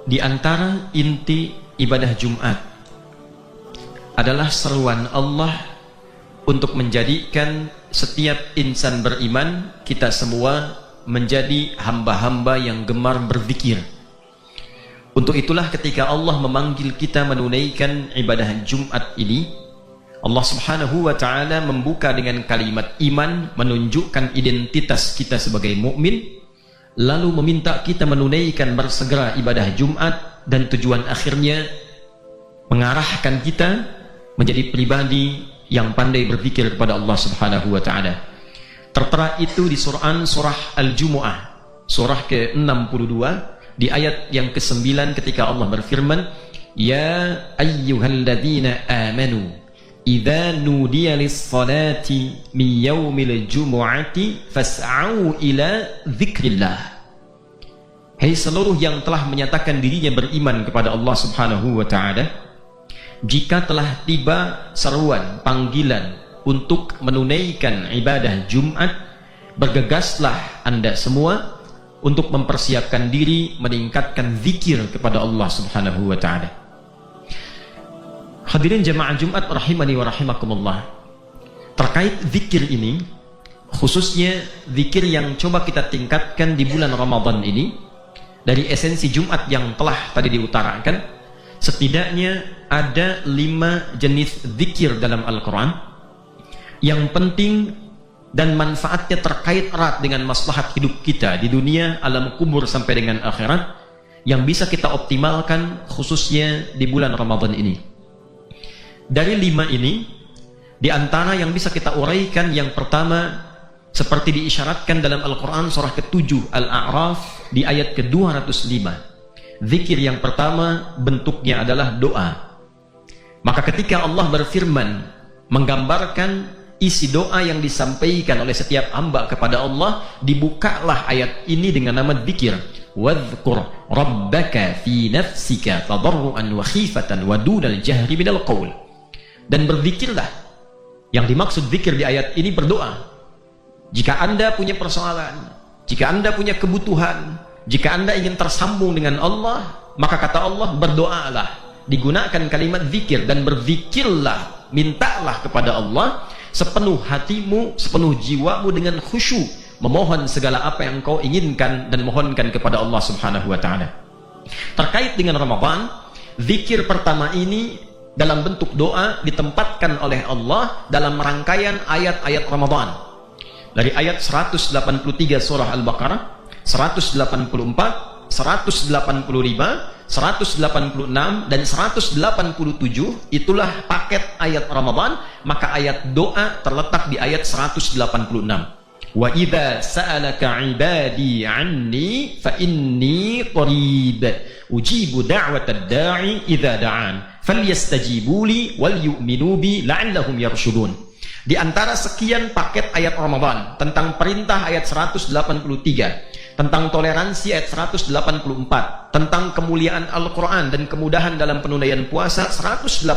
Di antara inti ibadah Jumat adalah seruan Allah untuk menjadikan setiap insan beriman, kita semua menjadi hamba-hamba yang gemar berzikir. Untuk itulah ketika Allah memanggil kita menunaikan ibadah Jumat ini, Allah Subhanahu wa ta'ala membuka dengan kalimat iman, menunjukkan identitas kita sebagai mukmin, lalu meminta kita menunaikan bersegera ibadah Jumat, dan tujuan akhirnya mengarahkan kita menjadi pribadi yang pandai berzikir kepada Allah Subhanahu wa ta'ala. Tertera itu di surah Al-Jumu'ah, surah ke-62, di ayat yang ke-9 ketika Allah berfirman, Ya ayyuhalladzina amanu idza nudiya lis-salati min yaumil jumu'ati fas'au ila dzikrillah. Hai seluruh yang telah menyatakan dirinya beriman kepada Allah Subhanahu wa ta'ala, jika telah tiba seruan panggilan untuk menunaikan ibadah Jumat, bergegaslah Anda semua untuk mempersiapkan diri meningkatkan zikir kepada Allah Subhanahu wa ta'ala. Hadirin jamaah Jumat rahimani wa rahimakumullah. Terkait zikir ini, khususnya zikir yang coba kita tingkatkan di bulan Ramadan ini, dari esensi Jumat yang telah tadi diutarakan, setidaknya ada 5 jenis zikir dalam Al-Quran yang penting dan manfaatnya terkait erat dengan maslahat hidup kita di dunia, alam kubur sampai dengan akhirat, yang bisa kita optimalkan khususnya di bulan Ramadan ini. Dari 5 ini, di antara yang bisa kita uraikan, yang pertama seperti diisyaratkan dalam Al-Quran surah ke-7 Al-A'raf di ayat ke-205. Zikir yang pertama bentuknya adalah doa. Maka ketika Allah berfirman menggambarkan isi doa yang disampaikan oleh setiap hamba kepada Allah, dibukalah ayat ini dengan nama zikir. Wadhkur rabbaka fi nafsika tadarruan wa khifatan wa dunal jahri minal qaul. Dan berzikirlah. Yang dimaksud zikir di ayat ini berdoa. Jika Anda punya persoalan, jika Anda punya kebutuhan, jika Anda ingin tersambung dengan Allah, maka kata Allah, berdoalah. Digunakan kalimat zikir, dan berzikirlah, mintalah kepada Allah sepenuh hatimu, sepenuh jiwamu dengan khusyuk, memohon segala apa yang kau inginkan dan mohonkan kepada Allah Subhanahu wa ta'ala. Terkait dengan Ramadan, zikir pertama ini dalam bentuk doa ditempatkan oleh Allah dalam rangkaian ayat-ayat Ramadan. Dari ayat 183 surah Al-Baqarah, 184, 185, 186 dan 187, itulah paket ayat Ramadan. Maka ayat doa terletak di ayat 186. Wa idza sa'alaka 'ibadi 'anni fa inni qarib ujibu da'watad da'i idza da'an falyastajibuli wal yu'minu bi la'allahum yarshudun. Di antara sekian paket ayat Ramadan tentang perintah ayat 183, tentang toleransi ayat 184, tentang kemuliaan Al-Quran dan kemudahan dalam penunaian puasa 185,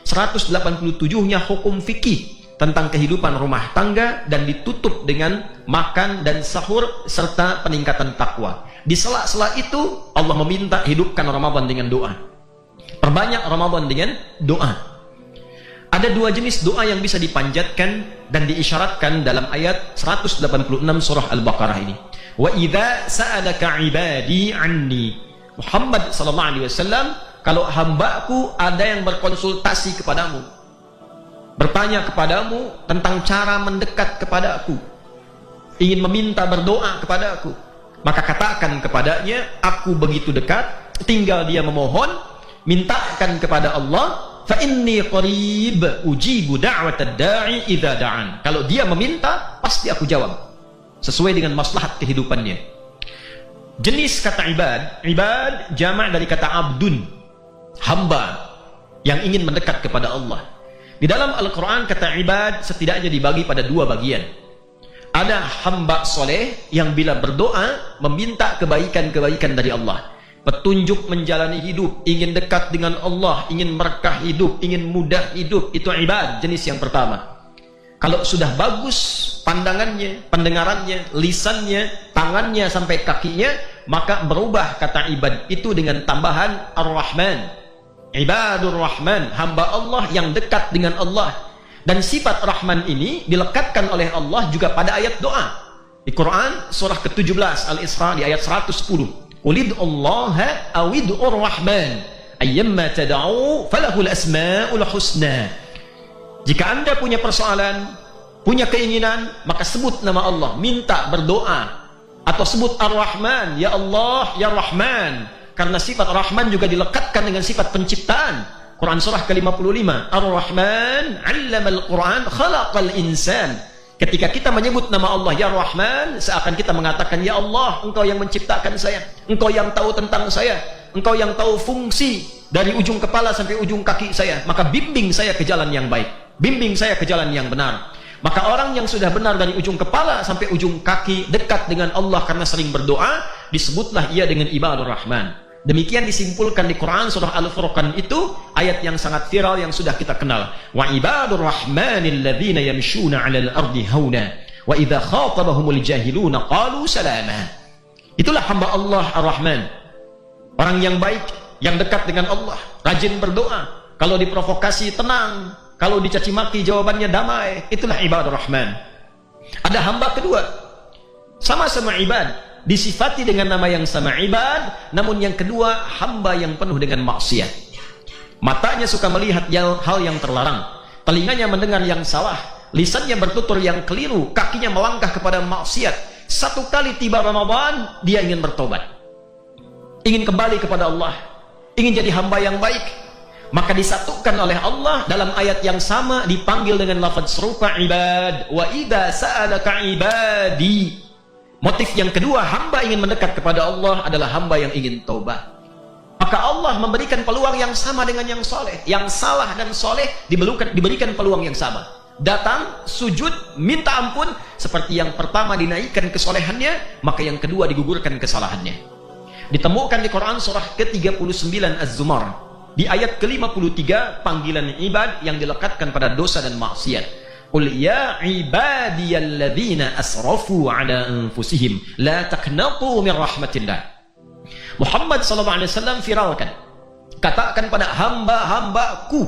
187-nya hukum fikih tentang kehidupan rumah tangga, dan ditutup dengan makan dan sahur serta peningkatan takwa. Di sela-sela itu Allah meminta hidupkan Ramadan dengan doa. Perbanyak Ramadan dengan doa. Ada 2 jenis doa yang bisa dipanjatkan dan diisyaratkan dalam ayat 186 surah Al-Baqarah ini. Wa idza sa'alaka 'ibadi 'anni. Muhammad sallallahu alaihi wasallam, kalau hambaku ada yang berkonsultasi kepadamu, bertanya kepadamu tentang cara mendekat kepada aku, ingin meminta berdoa kepada aku, maka katakan kepadanya, aku begitu dekat, tinggal dia memohon, mintakan kepada Allah, fa inni qarib ujibu da'watad da'i idza da'an. Kalau dia meminta, pasti aku jawab sesuai dengan maslahat kehidupannya. Jenis kata ibad jamak dari kata abdun, hamba yang ingin mendekat kepada Allah. Di dalam Al-Quran kata ibad setidaknya dibagi pada 2 bagian. Ada hamba soleh yang bila berdoa meminta kebaikan-kebaikan dari Allah, petunjuk menjalani hidup, ingin dekat dengan Allah, ingin berkah hidup, ingin mudah hidup, itu ibad jenis yang pertama. Kalau sudah bagus pandangannya, pendengarannya, lisannya, tangannya sampai kakinya, maka berubah kata ibad itu dengan tambahan ar-Rahman. Ibadur Rahman, hamba Allah yang dekat dengan Allah. Dan sifat Rahman ini dilekatkan oleh Allah juga pada ayat doa. Di Quran surah ke-17 Al-Isra di ayat 110. Qulid'ullaha awid'ur Rahman ayyamma tad'u falahul asma'ul husna. Jika Anda punya persoalan, punya keinginan, maka sebut nama Allah, minta, berdoa, atau sebut Ar-Rahman, ya Allah, ya Rahman, karena sifat Rahman juga dilekatkan dengan sifat penciptaan. Quran surah ke-55, Ar-Rahman 'allamal Quran khalaqal insan. Ketika kita menyebut nama Allah ya Rahman, seakan kita mengatakan, ya Allah, Engkau yang menciptakan saya, Engkau yang tahu tentang saya, Engkau yang tahu fungsi dari ujung kepala sampai ujung kaki saya, maka bimbing saya ke jalan yang baik, bimbing saya ke jalan yang benar. Maka orang yang sudah benar dari ujung kepala sampai ujung kaki dekat dengan Allah karena sering berdoa, disebutlah ia dengan ibadur Rahman. Demikian disimpulkan di Quran surah Al-Furqan itu, ayat yang sangat viral yang sudah kita kenal. Wa ibadur rahmanil ladzina yamshuna 'alal ardi hauna wa idza khatabahumul jahiluna qalu salama. Itulah hamba Allah Ar-Rahman. Orang yang baik, yang dekat dengan Allah, rajin berdoa, kalau diprovokasi tenang, kalau dicaci maki jawabannya damai. Itulah ibadur Rahman. Ada hamba kedua, sama-sama ibad, disifati dengan nama yang sama ibad, namun yang kedua hamba yang penuh dengan maksiat. Matanya suka melihat hal yang terlarang, telinganya mendengar yang salah, lisannya bertutur yang keliru, kakinya melangkah kepada maksiat. Satu kali tiba Ramadan, dia ingin bertobat, ingin kembali kepada Allah, ingin jadi hamba yang baik. Maka disatukan oleh Allah dalam ayat yang sama, dipanggil dengan lafaz serupa, ibad. Wa idza sa'alaka ibadi. Motif yang kedua, hamba ingin mendekat kepada Allah adalah hamba yang ingin taubat. Maka Allah memberikan peluang yang sama dengan yang soleh. Yang salah dan soleh diberikan peluang yang sama. Datang, sujud, minta ampun. Seperti yang pertama dinaikkan kesolehannya, maka yang kedua digugurkan kesalahannya. Ditemukan di Quran surah ke-39 Az-Zumar. Di ayat ke-53, panggilan ibad yang dilekatkan pada dosa dan maksiat. Qul ya ibadiyalladzina asrafu ala anfusihim la taqnatu min rahmatillah. Muhammad SAW viralkan, katakan pada hamba-hambaku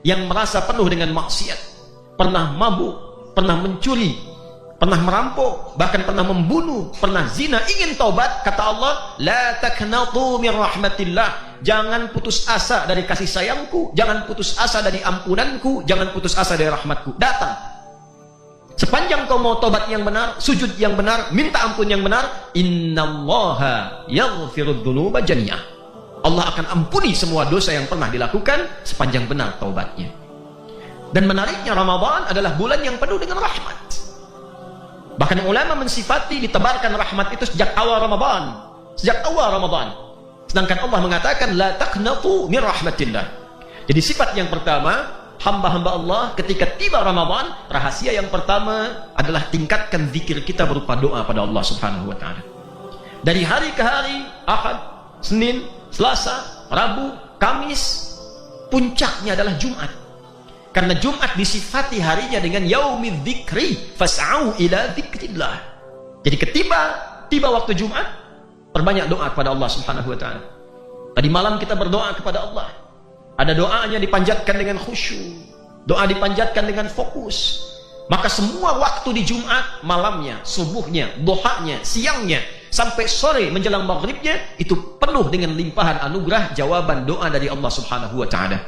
yang merasa penuh dengan maksiat, pernah mabuk, pernah mencuri, pernah merampok, bahkan pernah membunuh, pernah zina, ingin taubat, kata Allah, la taqnatu min rahmatillah. Jangan putus asa dari kasih sayangku, jangan putus asa dari ampunanku, jangan putus asa dari rahmatku. Datang. Sepanjang kau mau tobat yang benar, sujud yang benar, minta ampun yang benar, innallaha yaghfirudz dzunuba jami'ah. Allah akan ampuni semua dosa yang pernah dilakukan sepanjang benar taubatnya. Dan menariknya, Ramadan adalah bulan yang penuh dengan rahmat. Bahkan ulama mensifati ditebarkan rahmat itu sejak awal Ramadan. Sejak awal Ramadan. Sedangkan Allah mengatakan la taqnatu min rahmatillah. Jadi sifat yang pertama, hamba-hamba Allah ketika tiba Ramadan, rahasia yang pertama adalah tingkatkan zikir kita berupa doa pada Allah Subhanahu wa taala. Dari hari ke hari, Ahad, Senin, Selasa, Rabu, Kamis, puncaknya adalah Jumat. Karena Jumat disifati harinya dengan yaumidz dzikri fas'au ila dzikrillah. Jadi tiba waktu Jumat, perbanyak doa kepada Allah Subhanahu wa taala. Tadi malam kita berdoa kepada Allah. Ada doanya dipanjatkan dengan khusyuk, doa dipanjatkan dengan fokus. Maka semua waktu di Jumat, malamnya, subuhnya, duhanya, siangnya, sampai sore menjelang maghribnya, itu penuh dengan limpahan anugerah jawaban doa dari Allah Subhanahu wa taala.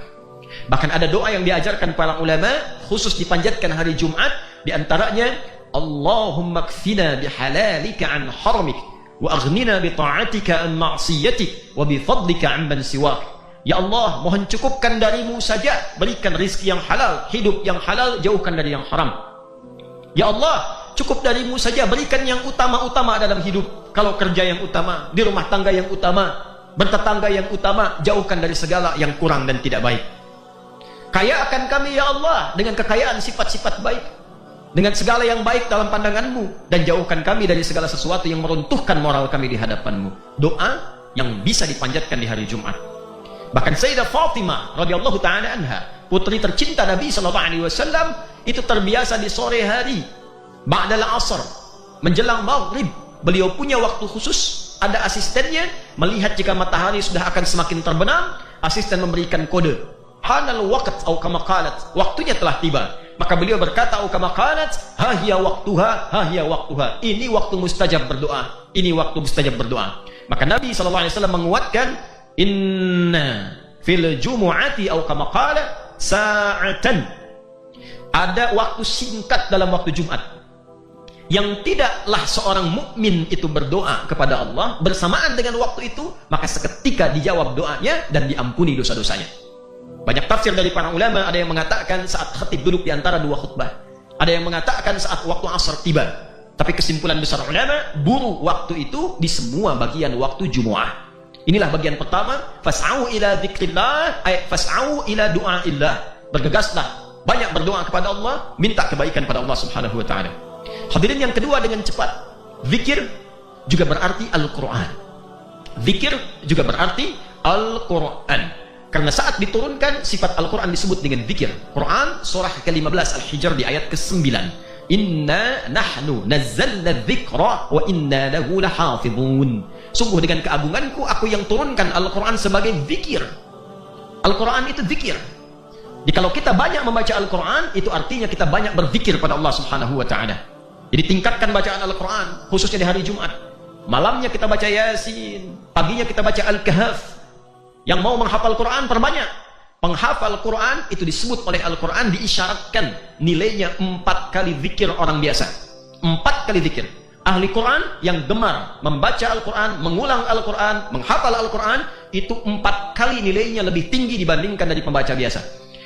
Bahkan ada doa yang diajarkan para ulama khusus dipanjatkan hari Jumat, di antaranya Allahumma kfina bihalalika an haramik wa aghnina bi ta'atika an ma'siyatik wa bi fadlika amman siwak. Ya Allah, mohon cukupkan darimu saja, berikan rizki yang halal, hidup yang halal, jauhkan dari yang haram. Ya Allah, cukup darimu saja, berikan yang utama-utama dalam hidup. Kalau kerja yang utama, di rumah tangga yang utama, bertetangga yang utama, jauhkan dari segala yang kurang dan tidak baik. Kayakan kami ya Allah dengan kekayaan sifat-sifat baik, dengan segala yang baik dalam pandanganmu, dan jauhkan kami dari segala sesuatu yang meruntuhkan moral kami di hadapanmu. Doa yang bisa dipanjatkan di hari Jumat. Bahkan Sayyidah Fatimah radhiyallahu taala anha, putri tercinta Nabi sallallahu alaihi wasallam, itu terbiasa di sore hari ba'dal asar menjelang maghrib, beliau punya waktu khusus ada asistennya, melihat jika matahari sudah akan semakin terbenam, asisten memberikan kode, hanal waqt atau kama qalat, waktunya telah tiba. Maka beliau berkata, atau kama qalat, ha hiya waqtuha, ini waktu mustajab berdoa, ini waktu mustajab berdoa. Maka Nabi SAW menguatkan, inna fil jumu'ati atau kama qala sa'atan, ada waktu singkat dalam waktu Jumat yang tidaklah seorang mukmin itu berdoa kepada Allah bersamaan dengan waktu itu, maka seketika dijawab doanya dan diampuni dosa-dosanya. Banyak tafsir dari para ulama, ada yang mengatakan saat khatib duduk di antara dua khutbah, ada yang mengatakan saat waktu asar tiba. Tapi kesimpulan besar ulama, buru waktu itu di semua bagian waktu Jumu'ah. Inilah bagian pertama, fas'au ila dzikrillah, ay fas'au ila du'aillah. Bergegaslah banyak berdoa kepada Allah, minta kebaikan pada Allah Subhanahu wa taala. Hadirin yang kedua, dengan cepat, zikir juga berarti Al-Quran. Zikir juga berarti Al-Quran. Karena saat diturunkan, sifat Al-Quran disebut dengan zikir. Quran surah ke-15 Al-Hijr di ayat ke-9. Inna nahnu nazzalna dzikra wa inna lahu lahafizun. Sungguh dengan keagunganku, aku yang turunkan Al-Quran sebagai zikir. Al-Quran itu zikir. Jadi kalau kita banyak membaca Al-Quran, itu artinya kita banyak berzikir pada Allah Subhanahu wa ta'ala. Jadi tingkatkan bacaan Al-Quran, khususnya di hari Jumat. Malamnya kita baca Yasin, paginya kita baca Al-Kahf. Yang mau menghafal Quran, perbanyak. Penghafal Quran itu disebut oleh Al-Quran, diisyaratkan nilainya 4 kali zikir orang biasa. 4 kali zikir. Ahli Quran yang gemar membaca Al-Quran, mengulang Al-Quran, menghafal Al-Quran, itu 4 kali nilainya lebih tinggi dibandingkan dari pembaca biasa.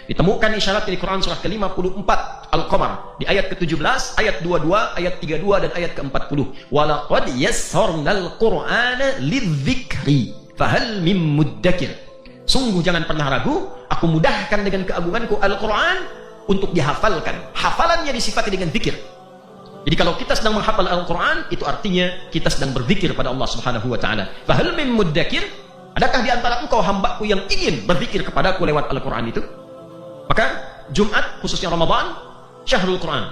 Ditemukan isyarat di Quran surah ke-54 Al-Qamar di ayat ke-17, ayat 22, ayat 32 dan ayat ke-40. Walaqad yassarnal Qur'ana lidzikri fahal mim muddakir. Sungguh jangan pernah ragu, aku mudahkan dengan keagunganku Al-Quran untuk dihafalkan. Hafalannya disifati dengan zikir. Jadi kalau kita sedang menghafal Al-Quran, itu artinya kita sedang berzikir pada Allah Subhanahu wa ta'ala. Fahal mim muddakir, adakah di antara engkau hambaku yang ingin berzikir kepadaku lewat Al-Quran itu? Maka Jumat, khususnya Ramadan, Syahrul Quran.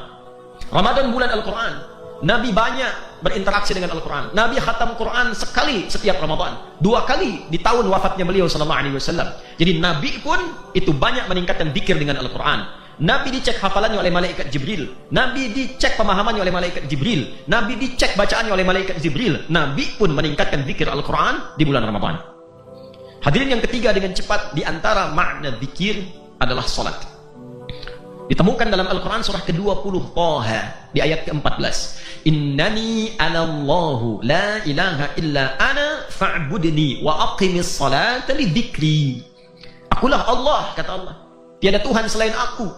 Ramadan bulan Al-Quran. Nabi banyak berinteraksi dengan Al-Quran. Nabi khatam Quran sekali setiap Ramadan, 2 kali di tahun wafatnya beliau SAW. Jadi Nabi pun itu banyak meningkatkan zikir dengan Al-Quran. Nabi dicek hafalannya oleh malaikat Jibril. Nabi dicek pemahamannya oleh malaikat Jibril. Nabi dicek bacaannya oleh malaikat Jibril. Nabi pun meningkatkan zikir Al-Quran di bulan Ramadan. Hadirin yang ketiga, dengan cepat, di antara makna zikir adalah salat. Ditemukan dalam Al-Quran surah ke-20 Taha di ayat ke-14. Innani anallahu la ilaha illa ana fa'budni wa aqimis salata li dzikri. Akulah Allah, kata Allah. Tiada Tuhan selain aku.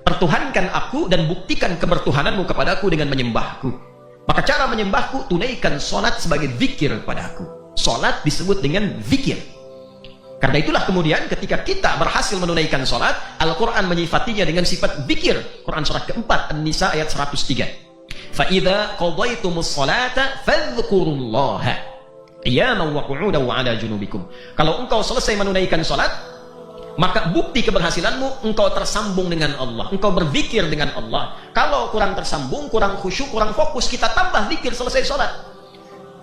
Pertuhankan aku dan buktikan kebertuhananmu kepadaku dengan menyembahku. Maka cara menyembahku, tunaikan salat sebagai zikir padaku. Salat disebut dengan zikir. Karena itulah kemudian ketika kita berhasil menunaikan salat, Al-Quran menyifatinya dengan sifat zikir. Quran surah ke-4 An-Nisa ayat 103. فَإِذَا قَضَيْتُمُ الصَّلَاةَ فَاذْكُرُوا اللَّهَ قِيَامًا وَقُعُودًا وَعَلَى جُنُوبِكُمْ. Kalau engkau selesai menunaikan salat, maka bukti keberhasilanmu, engkau tersambung dengan Allah, engkau berzikir dengan Allah. Kalau kurang tersambung, kurang khusyuk, kurang fokus, kita tambah zikir selesai salat.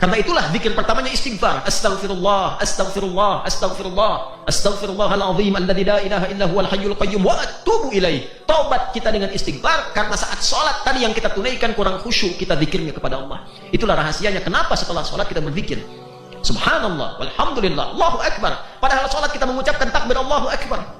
Karena itulah zikir pertamanya istighfar. Astaghfirullah, astaghfirullah, astaghfirullah, astaghfirullahal azim alladzi la ilaha illa huwal hayyul qayyum wa atubu ilaih. Taubat kita dengan istighfar, karena saat salat tadi yang kita tunaikan kurang khusyuk, kita zikirnya kepada Allah. Itulah rahasianya kenapa setelah salat kita berzikir. Subhanallah, walhamdulillah, Allahu akbar. Padahal salat kita mengucapkan takbir Allahu akbar.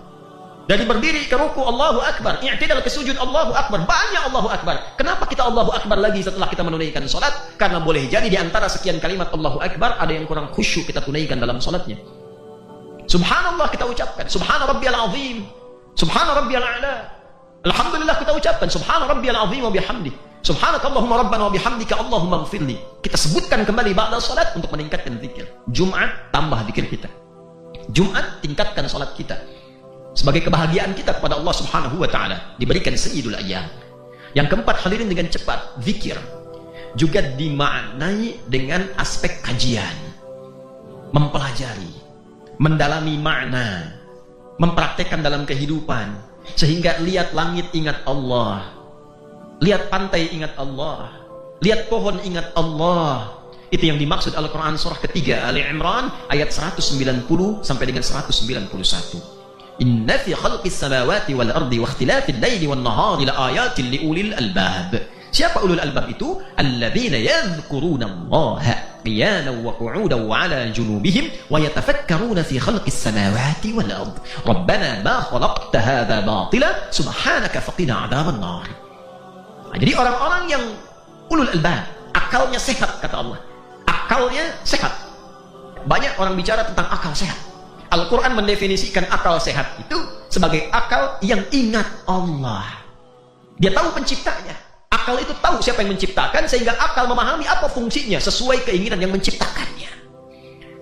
Dari berdiri ke ruku Allahu akbar, i'tidal ke sujud Allahu akbar, banyak Allahu akbar. Kenapa kita Allahu akbar lagi setelah kita menunaikan salat? Karena boleh jadi di antara sekian kalimat Allahu akbar ada yang kurang khusyuk kita tunaikan dalam salatnya. Subhanallah kita ucapkan, subhana rabbiyal azim, subhana rabbiyal a'la. Alhamdulillah kita ucapkan subhana rabbiyal azim wa bihamdi. Subhanakallahumma rabbana wa bihamdika Allahumma ighfirli. Kita sebutkan kembali ba'da salat untuk meningkatkan zikir. Jumat tambah zikir kita. Jumat tingkatkan salat kita. Sebagai kebahagiaan kita kepada Allah Subhanahu wa ta'ala, diberikan sayyidul ayyam. Yang keempat, hadirin dengan cepat, zikir juga dimaknai dengan aspek kajian, mempelajari, mendalami makna, mempraktekkan dalam kehidupan, sehingga lihat langit ingat Allah, lihat pantai ingat Allah, lihat pohon ingat Allah, Itu yang dimaksud Al-Quran surah ketiga Ali Imran ayat 190 sampai dengan 191. Inna fi khalqis samawati wal ardi wa ikhtilafil laili wan nahari la ayatin li ulil albab. Siapa ulul albab itu? Alladzina yadhkuruna Allaha qiyaman wa qu'udan wa 'ala junubihim wa yatafakkaruna fi khalqis samawati wal ard. Rabbana ma khalaqta hadza batila subhanaka faqina 'adzaban nar. Jadi orang-orang yang ulul albab, akalnya sehat kata Allah. Akalnya sehat. Banyak orang bicara tentang akal sehat. Al-Quran mendefinisikan akal sehat itu sebagai akal yang ingat Allah. Dia tahu penciptanya. Akal itu tahu siapa yang menciptakan, sehingga akal memahami apa fungsinya sesuai keinginan yang menciptakannya.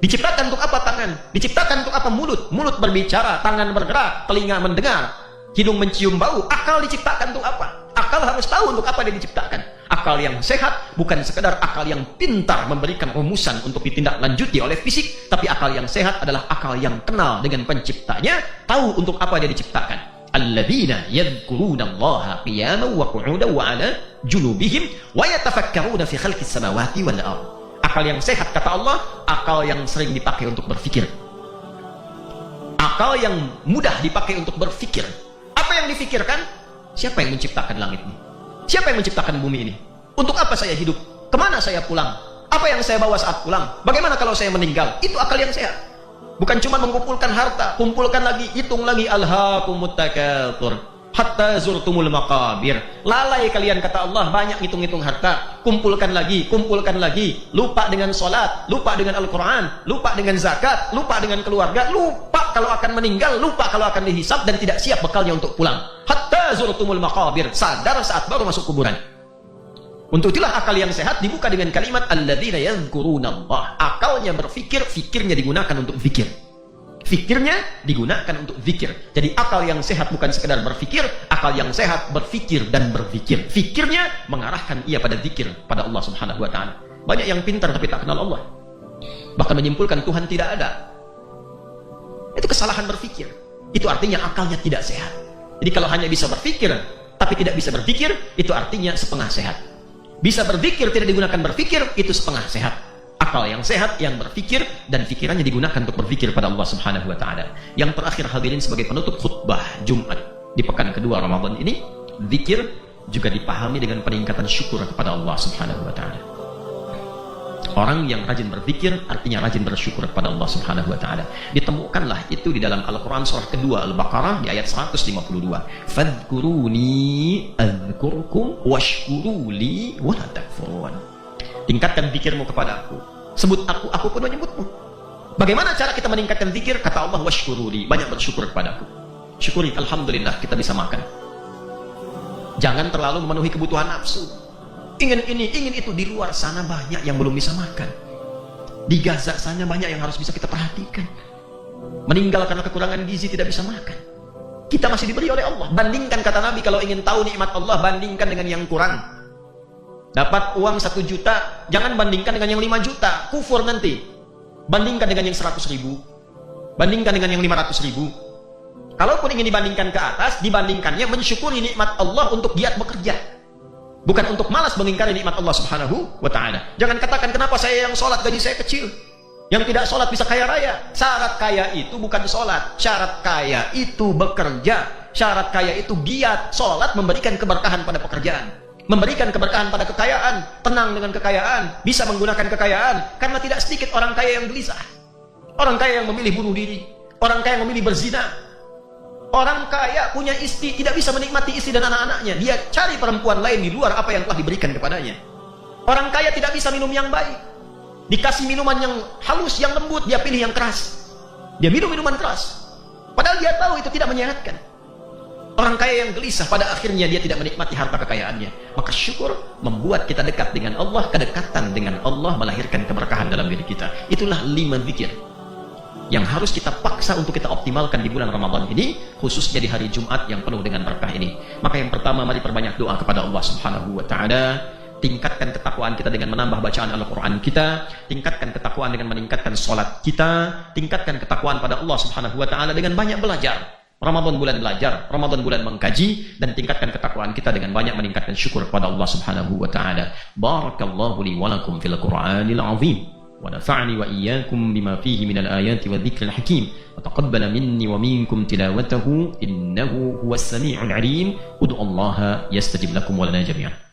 Diciptakan untuk apa tangan? Diciptakan untuk apa mulut? Mulut berbicara, tangan bergerak, telinga mendengar, hidung mencium bau. Akal diciptakan untuk apa? Akal harus tahu untuk apa dia diciptakan. Akal yang sehat bukan sekedar akal yang pintar memberikan rumusan untuk ditindaklanjuti oleh fisik, tapi akal yang sehat adalah akal yang kenal dengan penciptanya, tahu untuk apa dia diciptakan. Alladzina yadhkuruna Allaha qiyaman wa qu'udan wa 'ala junubihim wa yatafakkaruna fi khalqis samawati wal ard. Akal yang sehat kata Allah, akal yang sering dipakai untuk berpikir. Akal yang mudah dipakai untuk berpikir. Apa yang difikirkan? Siapa yang menciptakan langit ini? Siapa yang menciptakan bumi ini? Untuk apa saya hidup? Kemana saya pulang? Apa yang saya bawa saat pulang? Bagaimana kalau saya meninggal? Itu akal yang sehat. Bukan cuma mengumpulkan harta, kumpulkan lagi, hitung lagi. Alhaakumut takatsur hatta zurtumul maqabir. Lalai kalian kata Allah, banyak hitung-hitung harta, kumpulkan lagi, lupa dengan salat, lupa dengan Al-Quran, lupa dengan zakat, lupa dengan keluarga, lupa kalau akan meninggal, lupa kalau akan dihisab, dan tidak siap bekalnya untuk pulang. Hatta zurtumul maqabir, sadar saat baru masuk kuburan. Untuk itulah akal yang sehat dibuka dengan kalimat alladzina yadhkuruna Allah. Akalnya berfikir, fikirnya digunakan untuk zikir. Fikirnya digunakan untuk zikir. Jadi akal yang sehat bukan sekedar berfikir, akal yang sehat berfikir dan berzikir. Fikirnya mengarahkan ia pada zikir pada Allah Subhanahu wa taala. Banyak yang pintar tapi tak kenal Allah. Bahkan menyimpulkan Tuhan tidak ada. Itu kesalahan berfikir. Itu artinya akalnya tidak sehat. Jadi kalau hanya bisa berfikir tapi tidak bisa berzikir, itu artinya setengah sehat. Bisa berzikir tidak digunakan berfikir, itu setengah sehat. Akal yang sehat yang berfikir dan fikirannya digunakan untuk berfikir pada Allah Subhanahu wa taala. Yang terakhir hadirin, sebagai penutup khutbah Jumat di pekan kedua Ramadan ini, zikir juga dipahami dengan peningkatan syukur kepada Allah Subhanahu wa taala. Orang yang rajin berzikir artinya rajin bersyukur kepada Allah Subhanahu wa taala. Ditemukanlah itu di dalam Al-Qur'an surah kedua Al-Baqarah di ayat 152. Fadhkuruni adzkurkum washkuruli wa la takfurun. Tingkatkan zikirmu kepada aku. Sebut aku pun menyebutmu. Bagaimana cara kita meningkatkan zikir? Kata Allah, washkuruli, banyak bersyukur kepada aku. Syukuri, alhamdulillah kita bisa makan. Jangan terlalu memenuhi kebutuhan nafsu. Ingin ini, ingin itu. Di luar sana banyak yang belum bisa makan. Di Gaza sana banyak yang harus bisa kita perhatikan. Meninggal karena kekurangan gizi, tidak bisa makan. Kita masih diberi oleh Allah. Bandingkan, kata Nabi, kalau ingin tahu nikmat Allah, bandingkan dengan yang kurang. Dapat uang 1 juta, jangan bandingkan dengan yang 5 juta. Kufur nanti. Bandingkan dengan yang 100.000. Bandingkan dengan yang 500.000. Kalaupun ingin dibandingkan ke atas, dibandingkannya mensyukuri nikmat Allah untuk giat bekerja. Bukan untuk malas mengingkari nikmat Allah Subhanahu wa ta'ala. Jangan katakan, kenapa saya yang sholat gaji saya kecil, yang tidak sholat bisa kaya raya. Syarat kaya itu bukan sholat. Syarat kaya itu bekerja. Syarat kaya itu giat. Sholat memberikan keberkahan pada pekerjaan, memberikan keberkahan pada kekayaan, tenang dengan kekayaan, bisa menggunakan kekayaan. Karena tidak sedikit orang kaya yang gelisah, orang kaya yang memilih bunuh diri, orang kaya yang memilih berzina. Orang kaya punya istri, tidak bisa menikmati istri dan anak-anaknya. Dia cari perempuan lain di luar apa yang telah diberikan kepadanya. Orang kaya tidak bisa minum yang baik. Dikasih minuman yang halus, yang lembut, dia pilih yang keras. Dia minum minuman keras. Padahal dia tahu itu tidak menyehatkan. Orang kaya yang gelisah, pada akhirnya dia tidak menikmati harta kekayaannya. Maka syukur membuat kita dekat dengan Allah. Kedekatan dengan Allah melahirkan keberkahan dalam diri kita. Itulah 5 zikir yang harus kita paksa untuk kita optimalkan di bulan Ramadan ini, khususnya di hari Jumat yang penuh dengan berkah ini. Maka yang pertama, mari perbanyak doa kepada Allah Subhanahu wa ta'ala. Tingkatkan ketakwaan kita dengan menambah bacaan Al-Quran kita. Tingkatkan ketakwaan dengan meningkatkan sholat kita. Tingkatkan ketakwaan pada Allah Subhanahu wa ta'ala dengan banyak belajar. Ramadan bulan belajar, Ramadan bulan mengkaji, dan tingkatkan ketakwaan kita dengan banyak meningkatkan syukur kepada Allah Subhanahu wa taala. Barakallahu li wa lakum fil Qur'anil azim. Wa nafa'ani wa iyyakum bima fihi minal ayati wa dzikril hakim. Wa taqabbala minni wa minkum tilawatahu innahu huwas sami'ul 'alim. Ud'ullaha yastajib lakum wa lana jami'an.